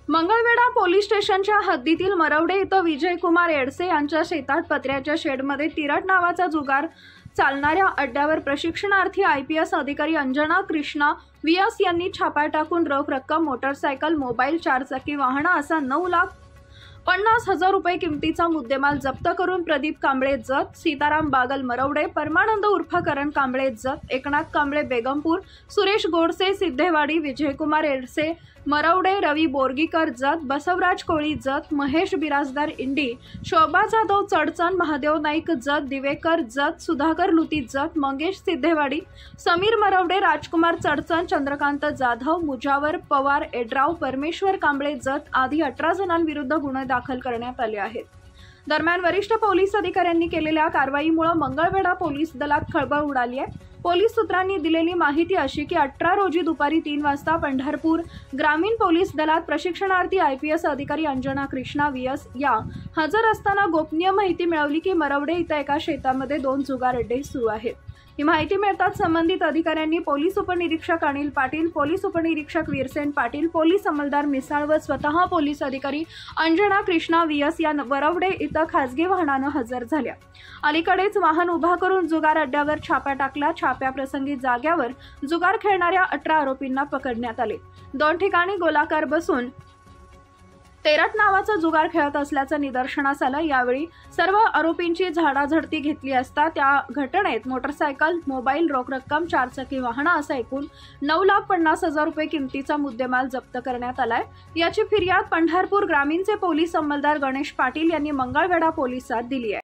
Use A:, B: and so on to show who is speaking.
A: Mangalvedha police स्टेशनच्या हद्दीतील मरवडे इथं विजयकुमार येडसे यांच्या शेतात पत्र्याच्या शेडमध्ये तिरट नावाचा जुगार चालणाऱ्या अड्ड्यावर प्रशिक्षणार्थी IPS अधिकारी अंजना कृष्णा व्हीएस यांनी छापा टाकून रोख रक्कम, मोटरसायकल, मोबाईल, चारचाकी वाहन असा 9,50,000 रुपये किमतीचा मुद्देमाल जप्त करून प्रदीप कांबळे जत, सीताराम बागल मरवडे, परमानंद उर्फ करण कांबळे जत, एकनाथ कांबळे बेगमपूर, सुरेश गोडसे सिद्धेवाडी, विजयकुमार येडसे मरवडे, रवी बोरगीकर जत, बसवराज कोळी जत, महेश बिराजदार इंडी, शोभा जाधव चडचण, महादेव नाईक जत, दिवेकर जत, सुधाकर लुती जत, मंगेश सिद्धेवाडी, समीर मरवडे, राजकुमार चडचण, चंद्रकांत जाधव, मुजावर पवार एड्राव, परमेश्वर कांबळे जत आदी 18 जणांविरुद्ध गुन्हे दाखल करण्यात आले आहेत। दरम्यान वरिष्ठ पोलीस अधिकाऱ्यांनी केलेल्या कारवाईमुळे मंगळवेढा पोलीस दलात खळबळ उडाली आहे। पोलीस सूत्रांनी दिलेली माहिती अशी की 18 रोजी दुपारी 3 वाजता पंढरपूर ग्रामीण पोलीस दलात प्रशिक्षणार्थी IPS अधिकारी अंजना कृष्णा व्हीएस या हजर असताना गोपनीय माहिती मिळवली की मरवडे इथं एका शेतामध्ये 2 जुगार अड्डे सुरू आहेत। ही माहिती मिळताच संबंधित अधिकाऱ्यांनी पोलीस उपनिरीक्षक अनिल पाटील, पोलीस उपनिरीक्षक वीरसेन पाटील, पोलीस अंमलदार मिसाळ व स्वतः पोलीस अधिकारी अंजना कृष्णा व्हीएस या मरवडे इथं खासगी वाहनानं हजर झाल्या। अलीकडेच वाहन उभा करून जुगार अड्ड्यावर छापा टाकला। छाप्याप्रसंगी जाग्यावर जुगार खेळणाऱ्या 18 आरोपींना पकडण्यात आले। 2 ठिकाणी गोलाकार बसून तेरट नावाचा जुगार खेळत असल्याचं निदर्शनास आलं। यावेळी सर्व आरोपींची झाडाझडती घेतली असता त्या घटनेत मोटरसायकल, मोबाईल, रोख रक्कम, चारचाकी वाहन असा एकूण 9,50,000 रुपये किमतीचा मुद्देमाल जप्त करण्यात आलाय। याची फिर्याद पंढरपूर ग्रामीणचे पोलीस अंमलदार गणेश पाटील यांनी मंगळवेढा पोलिसात दिली आहे।